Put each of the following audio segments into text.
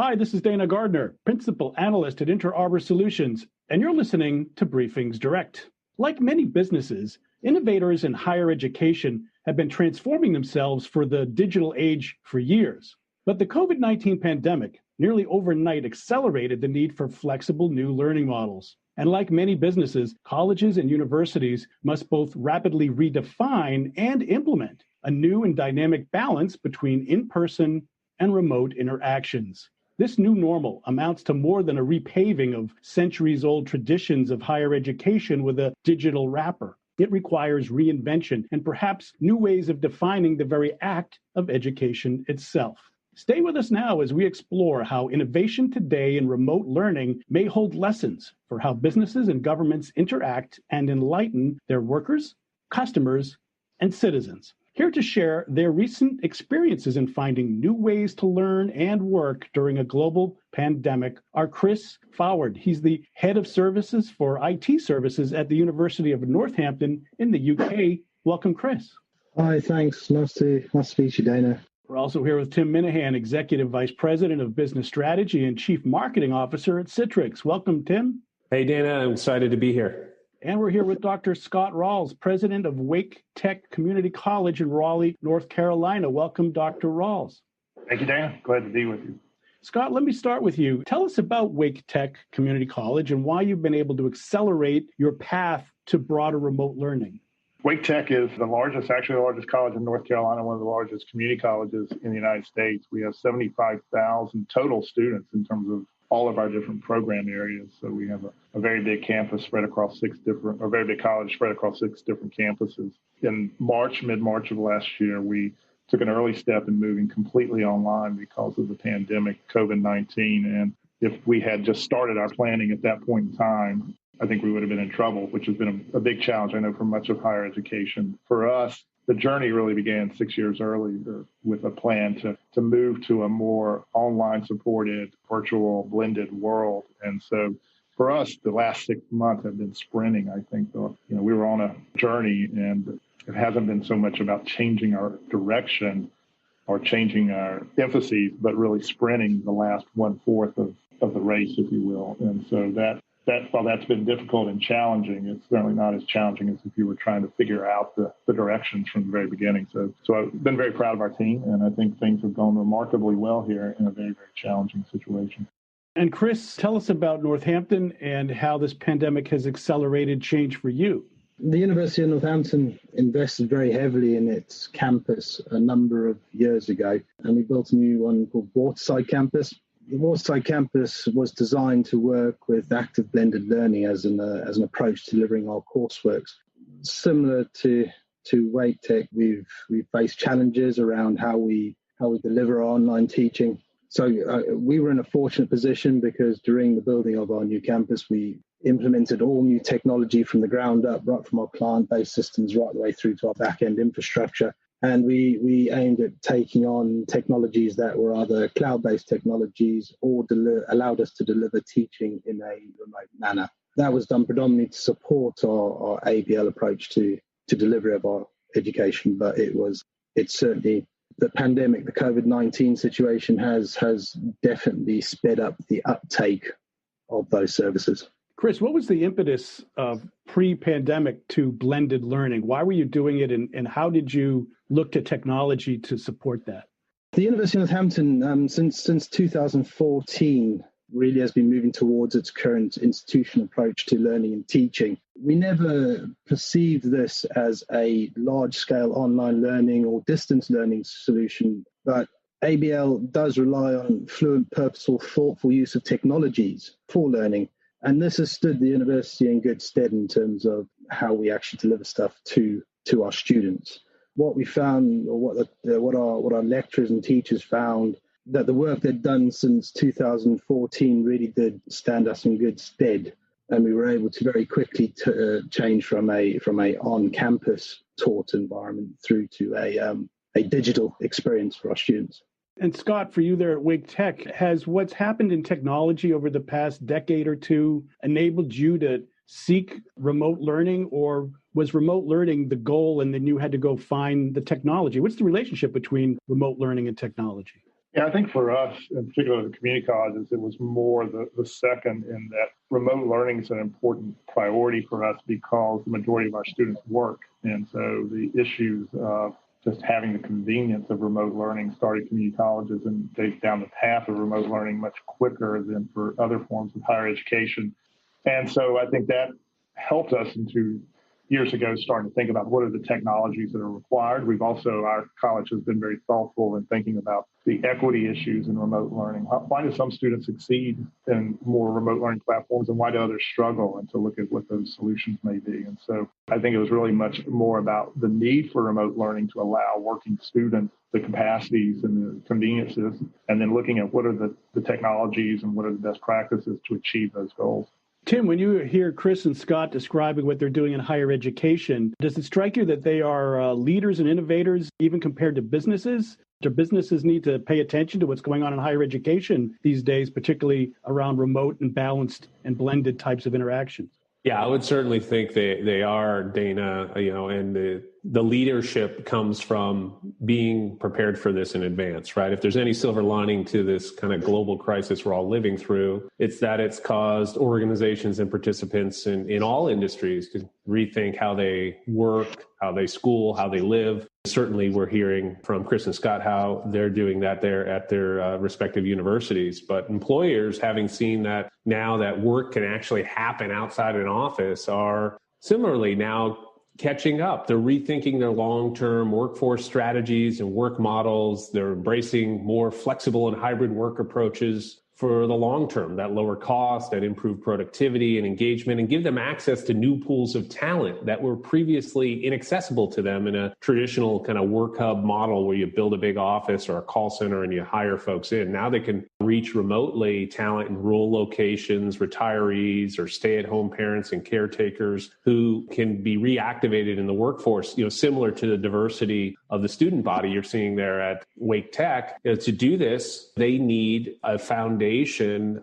Hi, this is Dana Gardner, Principal Analyst at Inter Arbor Solutions, and you're listening to BriefingsDirect. Like many businesses, innovators in higher education have been transforming themselves for the digital age for years. But the COVID-19 pandemic nearly overnight accelerated the need for flexible new learning models. And like many businesses, colleges and universities must both rapidly redefine and implement a new and dynamic balance between in-person and remote interactions. This new normal amounts to more than a repaving of centuries-old traditions of higher education with a digital wrapper. It requires reinvention and perhaps new ways of defining the very act of education itself. Stay with us now as we explore how innovation today in remote learning may hold lessons for how businesses and governments interact and enlighten their workers, customers, and citizens. Here to share their recent experiences in finding new ways to learn and work during a global pandemic are Chris Foward. He's the head of services for IT services at the University of Northampton in the UK. Welcome, Chris. Hi, thanks. Nice to meet you, Dana. We're also here with Tim Minahan, Executive Vice President of Business Strategy and Chief Marketing Officer at Citrix. Welcome, Tim. Hey, Dana. I'm excited to be here. And we're here with Dr. Scott Rawls, President of Wake Tech Community College in Raleigh, North Carolina. Welcome, Dr. Rawls. Thank you, Dana. Glad to be with you. Scott, let me start with you. Tell us about Wake Tech Community College and why you've been able to accelerate your path to broader remote learning. Wake Tech is the largest college in North Carolina, one of the largest community colleges in the United States. We have 75,000 total students in terms of all of our different program areas. So we have a very big campus spread across very big college spread across 6 different campuses. In mid-March of last year, we took an early step in moving completely online because of the pandemic, COVID-19. And if we had just started our planning at that point in time, I think we would have been in trouble, which has been a big challenge, I know, for much of higher education. For us, the journey really began 6 years earlier with a plan to move to a more online-supported, virtual, blended world. And so for us, the last 6 months have been sprinting. I think we were on a journey, and it hasn't been so much about changing our direction or changing our emphases, but really sprinting the last 1/4 of the race, if you will. And so that while that's been difficult and challenging, it's certainly not as challenging as if you were trying to figure out the directions from the very beginning. So I've been very proud of our team, and I think things have gone remarkably well here in a very, very challenging situation. And Chris, tell us about Northampton and how this pandemic has accelerated change for you. The University of Northampton invested very heavily in its campus a number of years ago, and we built a new one called Waterside Campus. The Waterside Campus was designed to work with active blended learning as an approach to delivering our coursework. Similar to Wake Tech, we've faced challenges around how we deliver our online teaching. So we were in a fortunate position because during the building of our new campus, we implemented all new technology from the ground up, right from our client-based systems right the way through to our back-end infrastructure. And we aimed at taking on technologies that were either cloud-based technologies or allowed us to deliver teaching in a remote manner. That was done predominantly to support our ABL approach to delivery of our education, but it's certainly the pandemic, the COVID-19 situation has definitely sped up the uptake of those services. Chris, what was the impetus of pre-pandemic to blended learning? Why were you doing it, and how did you look to technology to support that? The University of Northampton, since 2014, really has been moving towards its current institutional approach to learning and teaching. We never perceived this as a large-scale online learning or distance learning solution, but ABL does rely on fluent, purposeful, thoughtful use of technologies for learning. And this has stood the university in good stead in terms of how we actually deliver stuff to our students. What we found, or what our lecturers and teachers found, that the work they'd done since 2014 really did stand us in good stead, and we were able to very quickly change from a on-campus taught environment through to a digital experience for our students. And Scott, for you there at Wake Tech, has what's happened in technology over the past decade or two enabled you to seek remote learning, or was remote learning the goal and then you had to go find the technology? What's the relationship between remote learning and technology? Yeah, I think for us, in particular the community colleges, it was more the second in that remote learning is an important priority for us because the majority of our students work. And so the issues of just having the convenience of remote learning started community colleges and they down the path of remote learning much quicker than for other forms of higher education. And so I think that helped us into years ago starting to think about what are the technologies that are required. Our college has been very thoughtful in thinking about the equity issues in remote learning. Why do some students succeed in more remote learning platforms and why do others struggle, and to look at what those solutions may be. And so I think it was really much more about the need for remote learning to allow working students the capacities and the conveniences, and then looking at what are the technologies and what are the best practices to achieve those goals. Tim, when you hear Chris and Scott describing what they're doing in higher education, does it strike you that they are leaders and innovators even compared to businesses? Do businesses need to pay attention to what's going on in higher education these days, particularly around remote and balanced and blended types of interactions? Yeah, I would certainly think they are, Dana, and the leadership comes from being prepared for this in advance, right? If there's any silver lining to this kind of global crisis we're all living through, it's that it's caused organizations and participants in all industries to rethink how they work, how they school, how they live. Certainly, we're hearing from Chris and Scott how they're doing that there at their respective universities. But employers, having seen that now that work can actually happen outside an office, are similarly now catching up. They're rethinking their long-term workforce strategies and work models. They're embracing more flexible and hybrid work approaches for the long term, that lower cost, that improved productivity and engagement, and give them access to new pools of talent that were previously inaccessible to them in a traditional kind of work hub model where you build a big office or a call center and you hire folks in. Now they can reach remotely talent in rural locations, retirees or stay-at-home parents and caretakers who can be reactivated in the workforce, similar to the diversity of the student body you're seeing there at Wake Tech. To do this, they need a foundation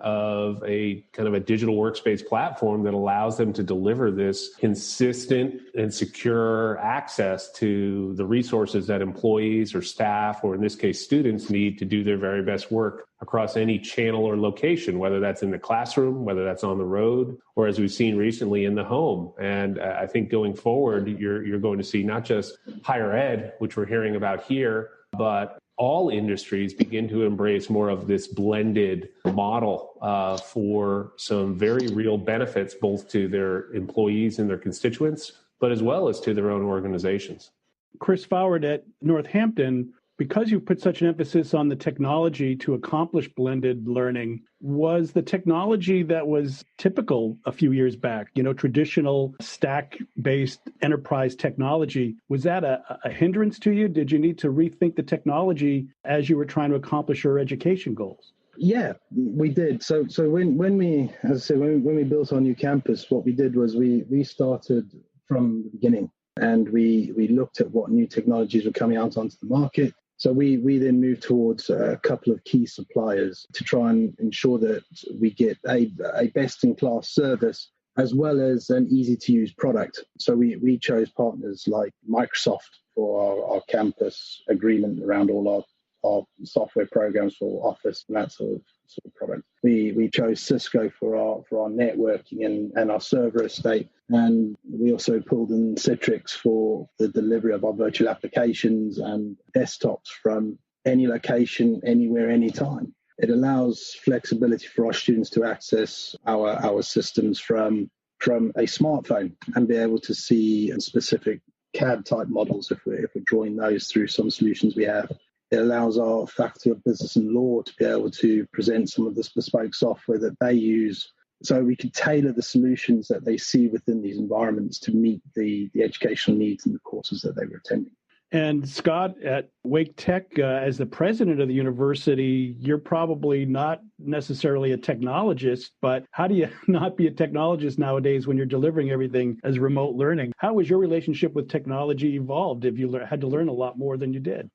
of a kind of a digital workspace platform that allows them to deliver this consistent and secure access to the resources that employees or staff, or in this case, students, need to do their very best work across any channel or location, whether that's in the classroom, whether that's on the road, or as we've seen recently in the home. And I think going forward, you're going to see not just higher ed, which we're hearing about here, but all industries begin to embrace more of this blended model for some very real benefits, both to their employees and their constituents, but as well as to their own organizations. Chris Foward at Northampton, because you put such an emphasis on the technology to accomplish blended learning, was the technology that was typical a few years back, traditional stack-based enterprise technology, was that a hindrance to you? Did you need to rethink the technology as you were trying to accomplish your education goals? Yeah, we did. So when we, as I said, when we built our new campus, what we did was we started from the beginning and we looked at what new technologies were coming out onto the market. So we then moved towards a couple of key suppliers to try and ensure that we get a best-in-class service as well as an easy-to-use product. So we chose partners like Microsoft for our campus agreement around all our software programs for Office and that sort of product. We chose Cisco for our networking and our server estate. And we also pulled in Citrix for the delivery of our virtual applications and desktops from any location, anywhere, anytime. It allows flexibility for our students to access our systems from a smartphone and be able to see specific CAD type models if we're drawing those through some solutions we have. It allows our Faculty of Business and Law to be able to present some of this bespoke software that they use, so we can tailor the solutions that they see within these environments to meet the educational needs and the courses that they were attending. And Scott, at Wake Tech, as the president of the university, you're probably not necessarily a technologist, but how do you not be a technologist nowadays when you're delivering everything as remote learning? How has your relationship with technology evolved if you had to learn a lot more than you did?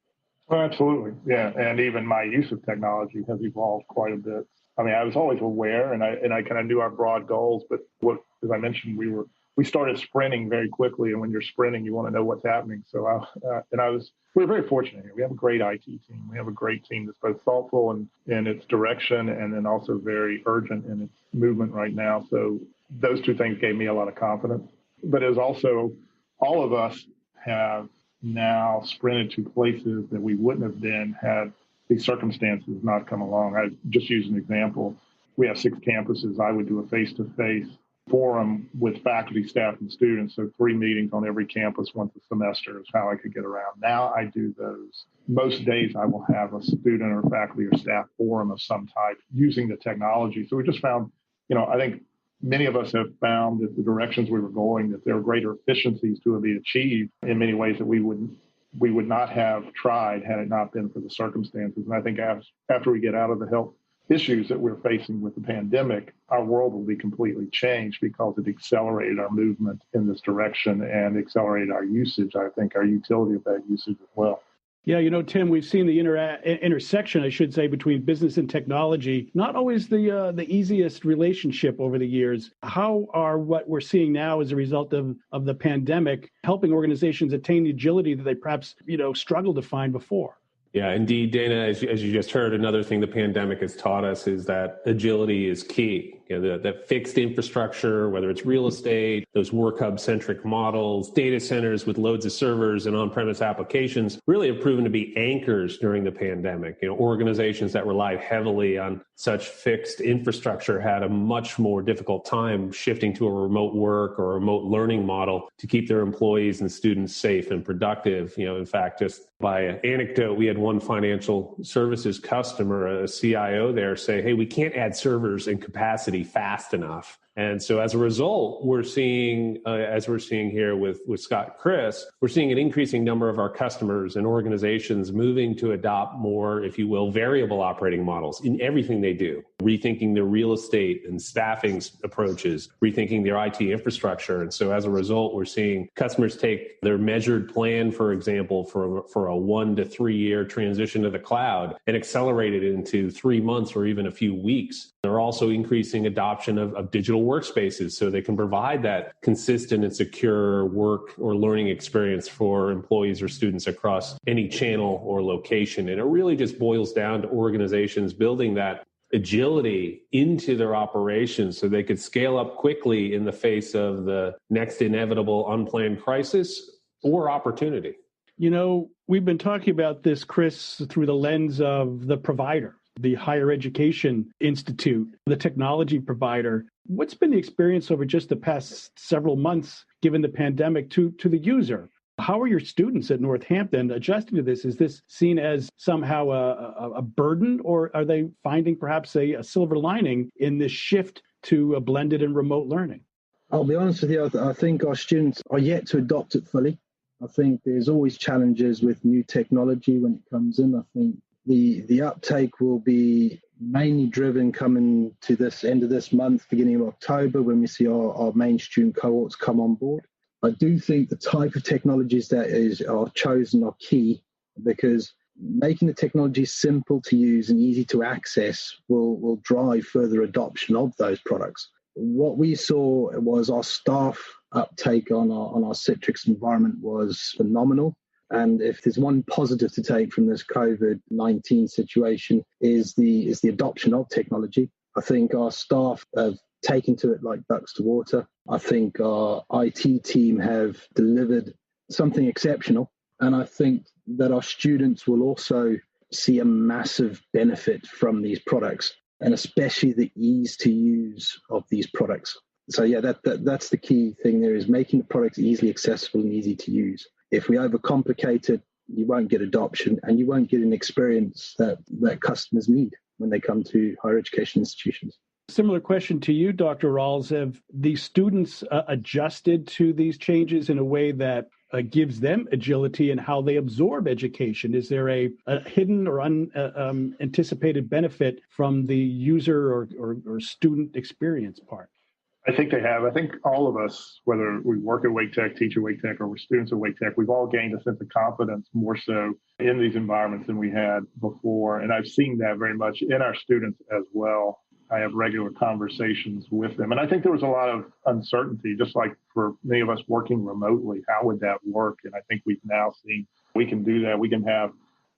Oh, absolutely. Yeah. And even my use of technology has evolved quite a bit. I mean, I was always aware and I kind of knew our broad goals, but as I mentioned, we were we started sprinting very quickly. And when you're sprinting, you want to know what's happening. So we're very fortunate here. We have a great IT team. We have a great team that's both thoughtful in its direction and then also very urgent in its movement right now. So those two things gave me a lot of confidence. But it was also, all of us have now sprinted to places that we wouldn't have been had these circumstances not come along. I just use an example. We have 6 campuses. I would do a face-to-face forum with faculty, staff, and students. So 3 meetings on every campus once a semester is how I could get around. Now I do those. Most days I will have a student or faculty or staff forum of some type using the technology. So we just found, I think many of us have found that the directions we were going, that there are greater efficiencies to be achieved in many ways that we would not have tried had it not been for the circumstances. And I think after we get out of the health issues that we're facing with the pandemic, our world will be completely changed because it accelerated our movement in this direction and accelerated our usage, I think, our utility of that usage as well. Yeah, Tim, we've seen the intersection, I should say, between business and technology. Not always the easiest relationship over the years. How are what we're seeing now as a result of the pandemic helping organizations attain the agility that they perhaps, struggled to find before? Yeah, indeed, Dana, as you just heard, another thing the pandemic has taught us is that agility is key. That fixed infrastructure, whether it's real estate, those work hub-centric models, data centers with loads of servers and on-premise applications really have proven to be anchors during the pandemic. Organizations that relied heavily on such fixed infrastructure had a much more difficult time shifting to a remote work or remote learning model to keep their employees and students safe and productive. In fact, just by anecdote, we had one financial services customer, a CIO there, say, hey, we can't add servers and capacity fast enough. And so as a result, we're seeing, as we're seeing here with Scott and Chris, we're seeing an increasing number of our customers and organizations moving to adopt more, if you will, variable operating models in everything they do, rethinking their real estate and staffing approaches, rethinking their IT infrastructure. And so as a result, we're seeing customers take their measured plan, for example, for a 1 to 3 year transition to the cloud and accelerate it into 3 months or even a few weeks. They're also increasing adoption of digital workspaces so they can provide that consistent and secure work or learning experience for employees or students across any channel or location. And it really just boils down to organizations building that agility into their operations so they could scale up quickly in the face of the next inevitable unplanned crisis or opportunity. We've been talking about this, Chris, through the lens of the provider, the higher education institute, the technology provider. What's been the experience over just the past several months, given the pandemic, to the user? How are your students at Northampton adjusting to this? Is this seen as somehow a burden, or are they finding perhaps a silver lining in this shift to a blended and remote learning? I'll be honest with you, I think our students are yet to adopt it fully. I think there's always challenges with new technology when it comes in. I think the uptake will be mainly driven coming to this end of this month, beginning of October, when we see our main student cohorts come on board. I do think the type of technologies that are chosen are key, because making the technology simple to use and easy to access will drive further adoption of those products. What we saw was our staff uptake on our Citrix environment was phenomenal. And if there's one positive to take from this COVID-19 situation is the adoption of technology. I think our staff have taken to it like ducks to water. I think our IT team have delivered something exceptional. And I think that our students will also see a massive benefit from these products, and especially the ease to use of these products. So yeah, that's the key thing there, is making the products easily accessible and easy to use. If we overcomplicate it, you won't get adoption, and you won't get an experience that customers need when they come to higher education institutions. Similar question to you, Dr. Rawls. Have the students adjusted to these changes in a way that gives them agility in how they absorb education? Is there a hidden or unanticipated benefit from the user or student experience part? I think they have. I think all of us, whether we work at Wake Tech, teach at Wake Tech, or we're students at Wake Tech, we've all gained a sense of confidence more so in these environments than we had before. And I've seen that very much in our students as well. I have regular conversations with them. And I think there was a lot of uncertainty, just like for many of us working remotely, how would that work? And I think we've now seen we can do that. We can have,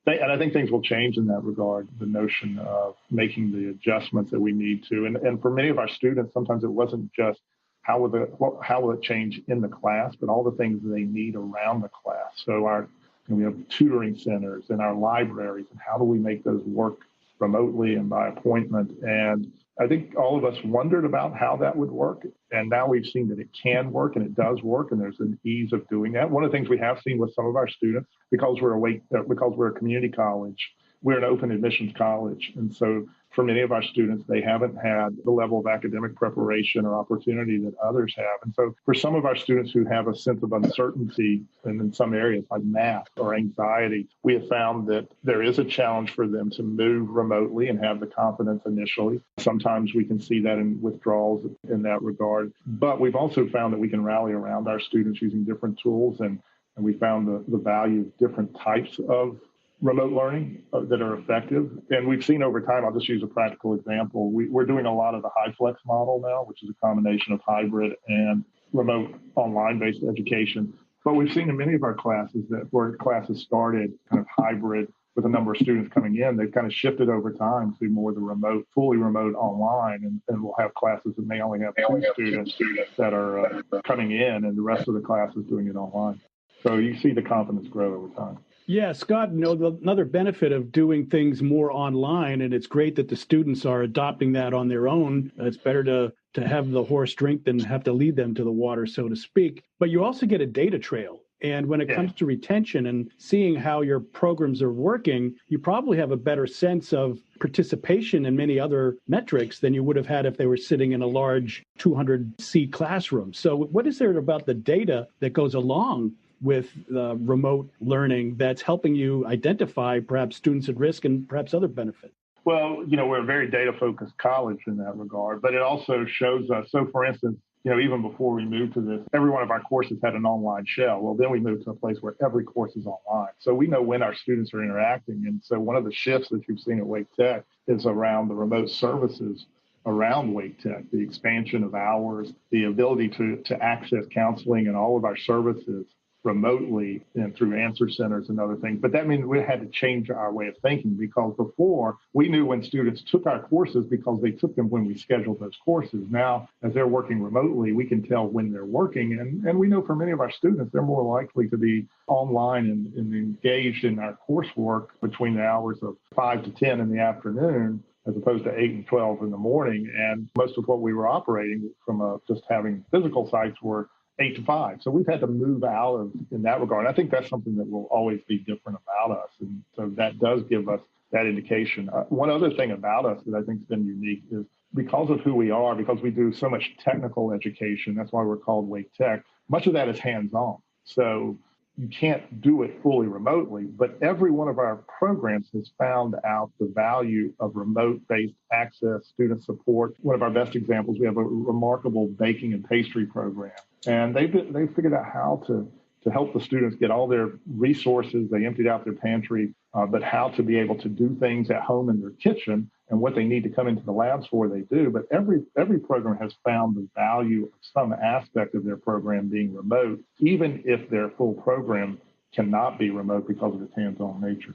and I think things will change in that regard, the notion of making the adjustments that we need to. And for many of our students, sometimes it wasn't just how will it change in the class, but all the things that they need around the class. So we have tutoring centers and our libraries, and how do we make those work remotely and by appointment? And I think all of us wondered about how that would work. And now we've seen that it can work and it does work, and there's an ease of doing that. One of the things we have seen with some of our students, because we're a community college, we're an open admissions college. And so for many of our students, they haven't had the level of academic preparation or opportunity that others have. And so for some of our students who have a sense of uncertainty, and in some areas like math or anxiety, we have found that there is a challenge for them to move remotely and have the confidence initially. Sometimes we can see that in withdrawals in that regard. But we've also found that we can rally around our students using different tools, and we found the value of different types of remote learning that are effective. And we've seen over time, I'll just use a practical example. We're doing a lot of the high flex model now, which is a combination of hybrid and remote online-based education. But we've seen in many of our classes that where classes started kind of hybrid with a number of students coming in, they've kind of shifted over time to more the remote, fully remote online. And we'll have classes that may only have two students that are coming in, and the rest of the class is doing it online. So you see the confidence grow over time. Yeah, Scott, another benefit of doing things more online, and it's great that the students are adopting that on their own. It's better to have the horse drink than have to lead them to the water, so to speak. But you also get a data trail. And when it comes to retention and seeing how your programs are working, you probably have a better sense of participation in many other metrics than you would have had if they were sitting in a large 200-seat classroom. So what is there about the data that goes along with remote learning that's helping you identify perhaps students at risk and perhaps other benefits? Well, we're a very data-focused college in that regard, but it also shows us. So, for instance, even before we moved to this, every one of our courses had an online shell. Well, then we moved to a place where every course is online. So we know when our students are interacting. And so one of the shifts that you've seen at Wake Tech is around the remote services around Wake Tech, the expansion of hours, the ability to access counseling and all of our services remotely and through answer centers and other things. But that means we had to change our way of thinking, because before we knew when students took our courses because they took them when we scheduled those courses. Now, as they're working remotely, we can tell when they're working. And we know for many of our students, they're more likely to be online and engaged in our coursework between the hours of 5 to 10 in the afternoon, as opposed to 8 and 12 in the morning. And most of what we were operating from just having physical sites were 8 to 5. So we've had to move out of in that regard. And I think that's something that will always be different about us. And so that does give us that indication. One other thing about us that I think has been unique is because of who we are, because we do so much technical education, that's why we're called Wake Tech, much of that is hands-on. So you can't do it fully remotely, but every one of our programs has found out the value of remote-based access, student support. One of our best examples, we have a remarkable baking and pastry program. And they figured out how to help the students get all their resources. They emptied out their pantry, but how to be able to do things at home in their kitchen, and what they need to come into the labs for, they do. But every program has found the value of some aspect of their program being remote, even if their full program cannot be remote because of its hands-on nature.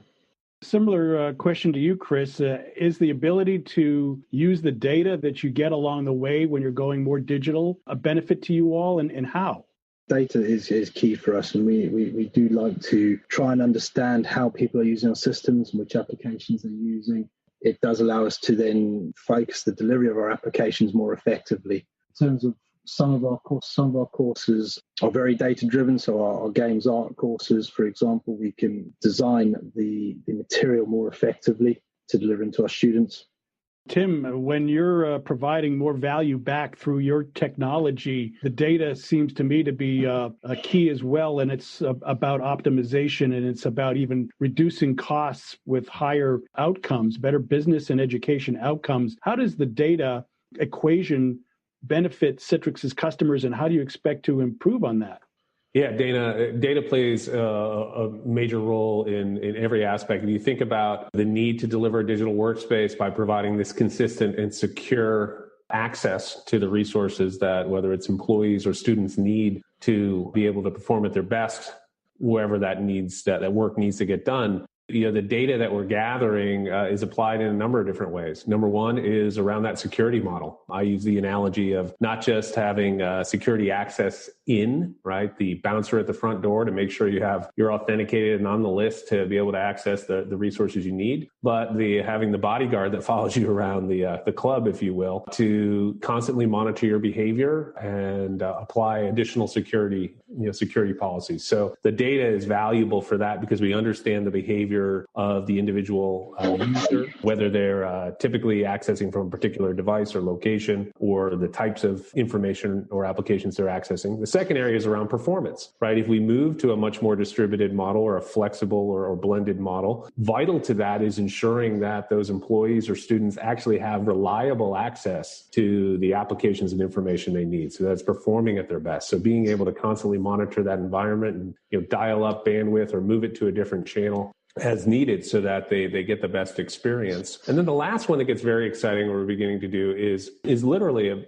Similar question to you, Chris. Is the ability to use the data that you get along the way when you're going more digital a benefit to you all, and how? Data is key for us, and we do like to try and understand how people are using our systems and which applications they're using. It does allow us to then focus the delivery of our applications more effectively. In terms of some of our courses are very data-driven. So our games art courses, for example, we can design the material more effectively to deliver into our students. Tim, when you're providing more value back through your technology, the data seems to me to be a key as well, and it's about optimization, and it's about even reducing costs with higher outcomes, better business and education outcomes. How does the data equation benefit Citrix's customers, and how do you expect to improve on that? Yeah, data plays a major role in every aspect. If you think about the need to deliver a digital workspace by providing this consistent and secure access to the resources that whether it's employees or students need to be able to perform at their best, wherever that work needs to get done. The data that we're gathering is applied in a number of different ways. Number one is around that security model. I use the analogy of not just having security access in, right, the bouncer at the front door to make sure you're authenticated and on the list to be able to access the resources you need, but having the bodyguard that follows you around the club, if you will, to constantly monitor your behavior and apply additional security policies. So the data is valuable for that because we understand the behavior of the individual user, whether they're typically accessing from a particular device or location, or the types of information or applications they're accessing. The second area is around performance, right? If we move to a much more distributed model or a flexible or blended model, vital to that is ensuring that those employees or students actually have reliable access to the applications and information they need. So that's performing at their best. So being able to constantly monitor that environment and dial up bandwidth or move it to a different channel as needed so that they get the best experience. And then the last one that gets very exciting we're beginning to do is literally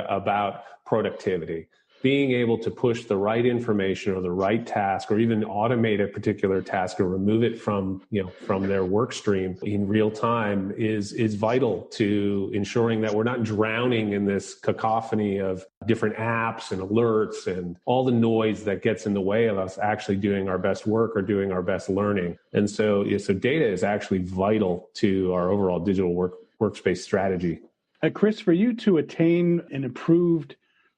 about productivity. Being able to push the right information or the right task or even automate a particular task or remove it from their work stream in real time is vital to ensuring that we're not drowning in this cacophony of different apps and alerts and all the noise that gets in the way of us actually doing our best work or doing our best learning. And so data is actually vital to our overall digital workspace strategy. Chris, for you to attain an improved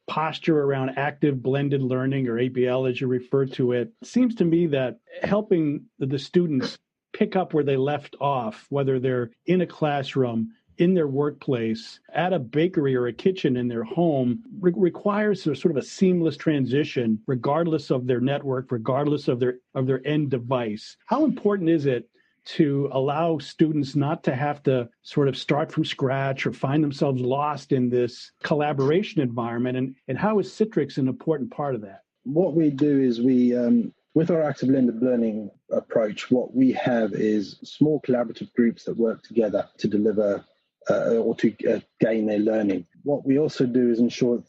posture around active blended learning, or ABL as you refer to it, seems to me that helping the students pick up where they left off, whether they're in a classroom, in their workplace, at a bakery or a kitchen in their home, requires sort of a seamless transition, regardless of their network, regardless of their end device. How important is it to allow students not to have to sort of start from scratch or find themselves lost in this collaboration environment? And how is Citrix an important part of that? What we do is with our active blended learning approach, what we have is small collaborative groups that work together to deliver or to gain their learning. What we also do is ensure that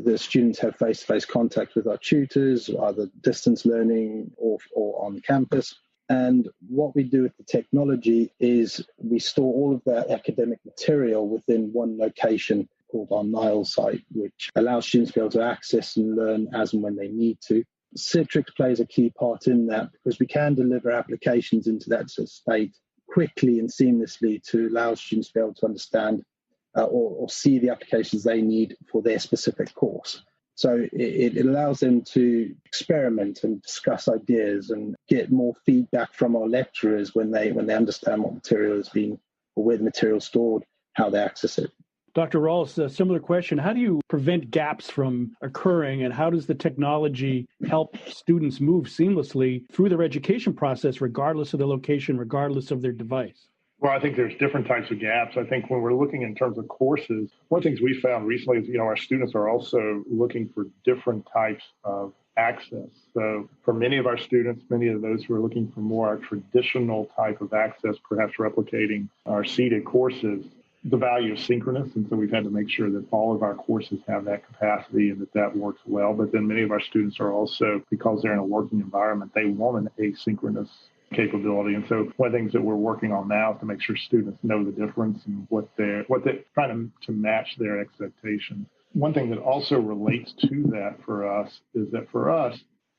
the students have face-to-face contact with our tutors, either distance learning or on campus. And what we do with the technology is we store all of that academic material within one location called our Nile site, which allows students to be able to access and learn as and when they need to. Citrix plays a key part in that because we can deliver applications into that state quickly and seamlessly to allow students to be able to understand or see the applications they need for their specific course. So it allows them to experiment and discuss ideas and get more feedback from our lecturers when they understand what material is being, or where the material is stored, how they access it. Dr. Rawls, a similar question. How do you prevent gaps from occurring, and how does the technology help students move seamlessly through their education process, regardless of the location, regardless of their device? Well, I think there's different types of gaps. I think when we're looking in terms of courses, one of the things we found recently is, our students are also looking for different types of access. So for many of our students, many of those who are looking for more traditional type of access, perhaps replicating our seated courses, the value of synchronous. And so we've had to make sure that all of our courses have that capacity and that works well. But then many of our students are also, because they're in a working environment, they want an asynchronous capability. And so one of the things that we're working on now is to make sure students know the difference and what they're trying to match their expectations. One thing that also relates to that for us is that for us,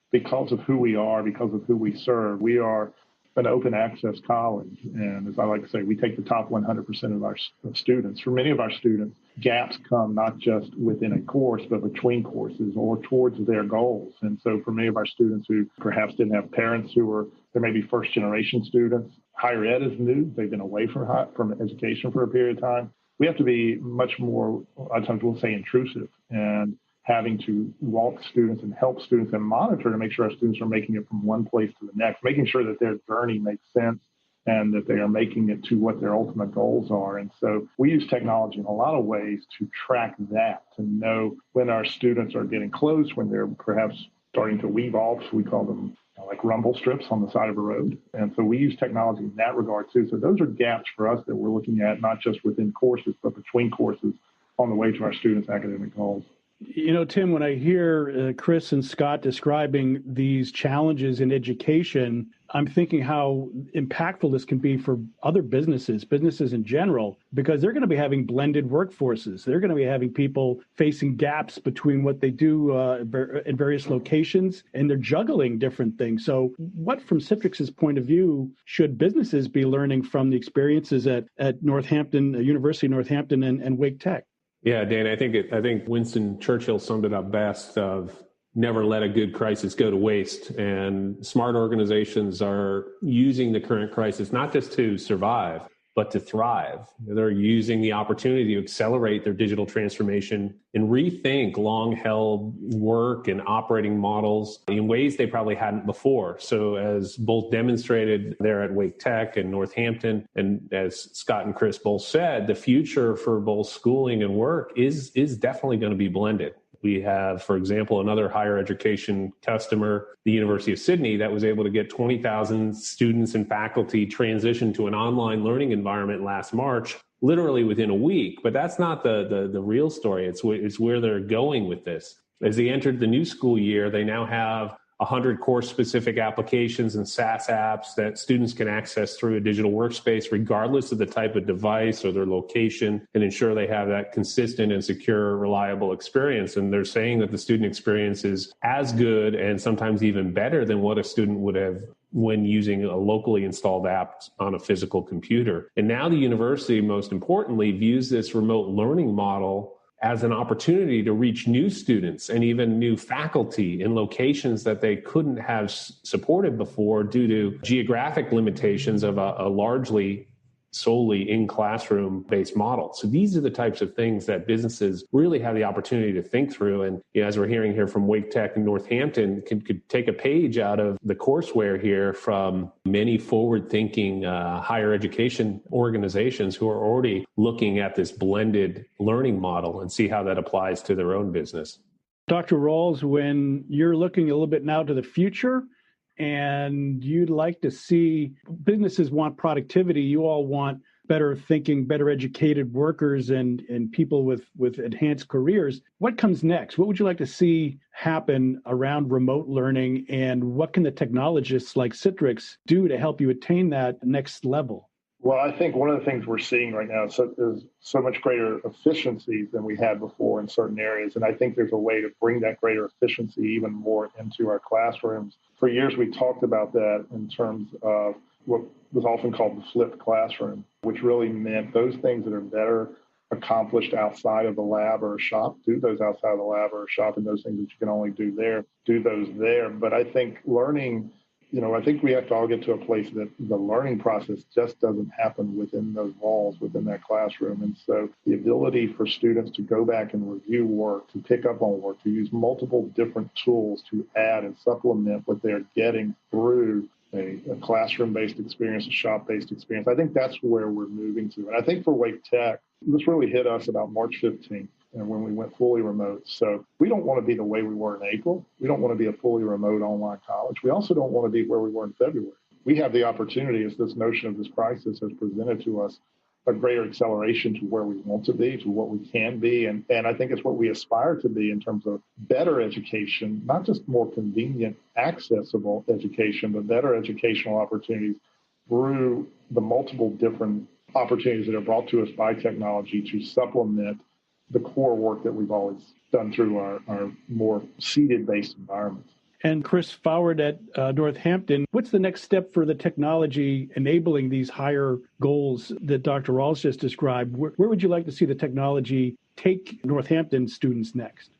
because of who we are, because of who we serve, we are an open access college. And as I like to say, we take the top 100% of our students. For many of our students, gaps come not just within a course, but between courses or towards their goals. And so for many of our students who perhaps didn't have parents who were, there may be first generation students, higher ed is new. They've been away from education for a period of time. We have to be much more, a lot of times we'll say intrusive, and having to walk students and help students and monitor to make sure our students are making it from one place to the next, making sure that their journey makes sense and that they are making it to what their ultimate goals are. And so we use technology in a lot of ways to track that, to know when our students are getting close, when they're perhaps starting to weave off. We call them like rumble strips on the side of a road. And so we use technology in that regard too. So those are gaps for us that we're looking at, not just within courses, but between courses on the way to our students' academic goals. You know, Tim, when I hear Chris and Scott describing these challenges in education, I'm thinking how impactful this can be for other businesses in general, because they're going to be having blended workforces. They're going to be having people facing gaps between what they do in various locations, and they're juggling different things. So what, from Citrix's point of view, should businesses be learning from the experiences at Northampton, University of Northampton and Wake Tech? Yeah, Dan, I think Winston Churchill summed it up best of never let a good crisis go to waste. And smart organizations are using the current crisis not just to survive, but to thrive. They're using the opportunity to accelerate their digital transformation and rethink long-held work and operating models in ways they probably hadn't before. So as both demonstrated there at Wake Tech and Northampton, and as Scott and Chris both said, the future for both schooling and work is definitely going to be blended. We have, for example, another higher education customer, the University of Sydney, that was able to get 20,000 students and faculty transitioned to an online learning environment last March, literally within a week. But that's not the real story. It's where they're going with this. As they entered the new school year, they now have 100 course-specific applications and SaaS apps that students can access through a digital workspace, regardless of the type of device or their location, and ensure they have that consistent and secure, reliable experience. And they're saying that the student experience is as good and sometimes even better than what a student would have when using a locally installed app on a physical computer. And now the university, most importantly, views this remote learning model as an opportunity to reach new students and even new faculty in locations that they couldn't have supported before due to geographic limitations of a largely solely in classroom based model. So these are the types of things that businesses really have the opportunity to think through. And as we're hearing here from Wake Tech and Northampton, could take a page out of the courseware here from many forward-thinking higher education organizations who are already looking at this blended learning model and see how that applies to their own business. Dr. Rawls, when you're looking a little bit now to the future, and you'd like to see businesses want productivity, you all want better thinking, better educated workers and people with enhanced careers. What comes next? What would you like to see happen around remote learning, and what can the technologists like Citrix do to help you attain that next level? Well, I think one of the things we're seeing right now is so much greater efficiency than we had before in certain areas. And I think there's a way to bring that greater efficiency even more into our classrooms. For years, we talked about that in terms of what was often called the flipped classroom, which really meant those things that are better accomplished outside of the lab or a shop, do those outside of the lab or a shop, and those things that you can only do there, do those there. But I think learning, I think we have to all get to a place that the learning process just doesn't happen within those walls, within that classroom. And so the ability for students to go back and review work, to pick up on work, to use multiple different tools to add and supplement what they're getting through a classroom-based experience, a shop-based experience, I think that's where we're moving to. And I think for Wake Tech, this really hit us about March 15th. And when we went fully remote. So we don't want to be the way we were in April. We don't want to be a fully remote online college. We also don't want to be where we were in February. We have the opportunity, as this notion of this crisis has presented to us, a greater acceleration to where we want to be, to what we can be. And I think it's what we aspire to be in terms of better education, not just more convenient, accessible education, but better educational opportunities through the multiple different opportunities that are brought to us by technology to supplement the core work that we've always done through our more seated-based environments. And Chris Foward at Northampton, what's the next step for the technology enabling these higher goals that Dr. Rawls just described? Where would you like to see the technology take Northampton students next?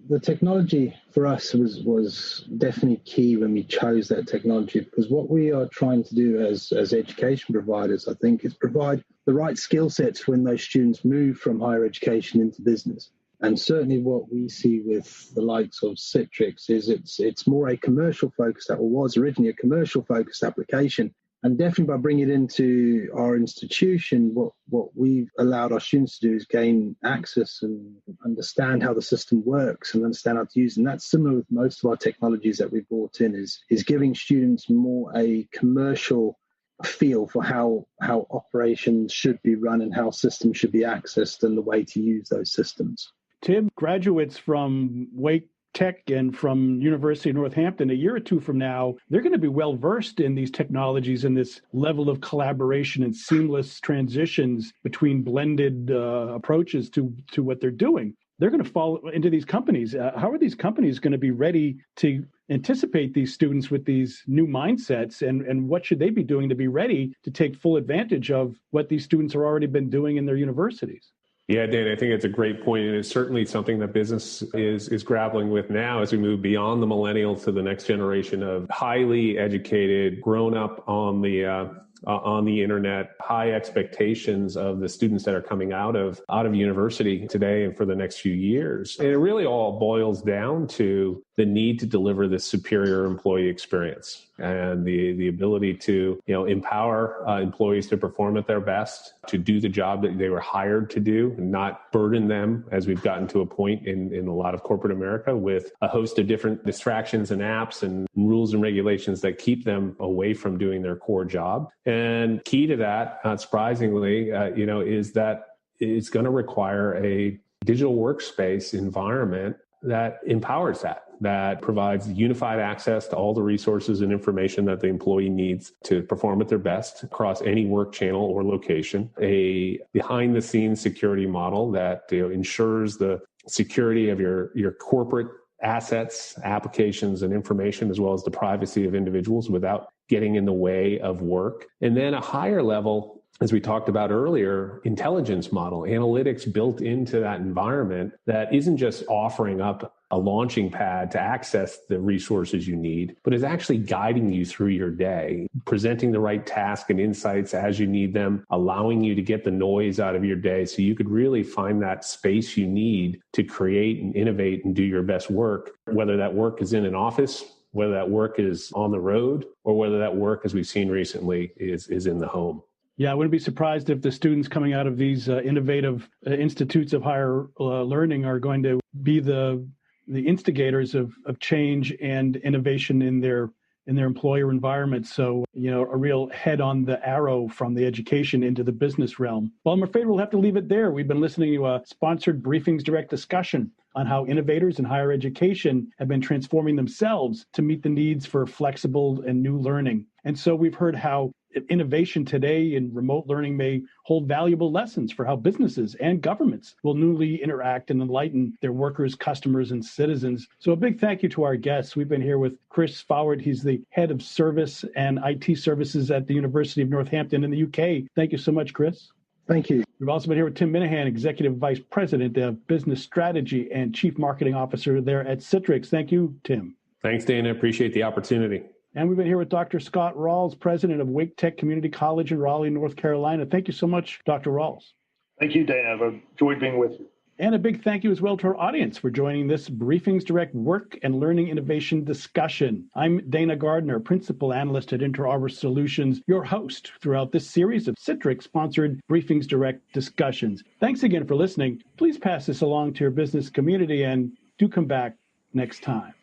The technology for us was definitely key when we chose that technology, because what we are trying to do as education providers, I think, is provide the right skill sets when those students move from higher education into business. And certainly what we see with the likes of Citrix is it's more a commercial focused, that was originally a commercial focused application. And definitely by bringing it into our institution, what we've allowed our students to do is gain access and understand how the system works and understand how to use it. And that's similar with most of our technologies that we've brought in, is giving students more a commercial feel for how operations should be run and how systems should be accessed and the way to use those systems. Tim, graduates from Wake Tech and from University of Northampton, a year or two from now, they're going to be well versed in these technologies and this level of collaboration and seamless transitions between blended approaches to what they're doing. They're going to fall into these companies. How are these companies going to be ready to anticipate these students with these new mindsets, and what should they be doing to be ready to take full advantage of what these students have already been doing in their universities? Yeah, Dan, I think it's a great point, and it's certainly something that business is grappling with now as we move beyond the millennials to the next generation of highly educated, grown up on the internet, high expectations of the students that are coming out of university today and for the next few years. And it really all boils down to the need to deliver this superior employee experience and the ability to, empower employees to perform at their best, to do the job that they were hired to do, and not burden them, as we've gotten to a point in a lot of corporate America, with a host of different distractions and apps and rules and regulations that keep them away from doing their core job. And key to that, not surprisingly, is that it's going to require a digital workspace environment that empowers that provides unified access to all the resources and information that the employee needs to perform at their best across any work channel or location, a behind-the-scenes security model that ensures the security of your corporate assets, applications, and information, as well as the privacy of individuals without getting in the way of work. And then a higher level, as we talked about earlier, intelligence model, analytics built into that environment that isn't just offering up a launching pad to access the resources you need, but is actually guiding you through your day, presenting the right task and insights as you need them, allowing you to get the noise out of your day so you could really find that space you need to create and innovate and do your best work, whether that work is in an office, whether that work is on the road, or whether that work, as we've seen recently, is in the home. Yeah, I wouldn't be surprised if the students coming out of these innovative institutes of higher learning are going to be the instigators of change and innovation in their employer environment. So, a real head on the arrow from the education into the business realm. Well, I'm afraid we'll have to leave it there. We've been listening to a sponsored BriefingsDirect discussion on how innovators in higher education have been transforming themselves to meet the needs for flexible and new learning. And so we've heard how innovation today in remote learning may hold valuable lessons for how businesses and governments will newly interact and enlighten their workers, customers, and citizens. So a big thank you to our guests. We've been here with Chris Foward. He's the head of service and IT services at the University of Northampton in the UK. Thank you so much, Chris. Thank you. We've also been here with Tim Minahan, Executive Vice President of Business Strategy and Chief Marketing Officer there at Citrix. Thank you, Tim. Thanks, Dana. Appreciate the opportunity. And we've been here with Dr. Scott Rawls, President of Wake Tech Community College in Raleigh, North Carolina. Thank you so much, Dr. Rawls. Thank you, Dana. I've enjoyed being with you. And a big thank you as well to our audience for joining this BriefingsDirect Work and Learning Innovation discussion. I'm Dana Gardner, Principal Analyst at Inter Arbor Solutions, your host throughout this series of Citrix-sponsored BriefingsDirect discussions. Thanks again for listening. Please pass this along to your business community and do come back next time.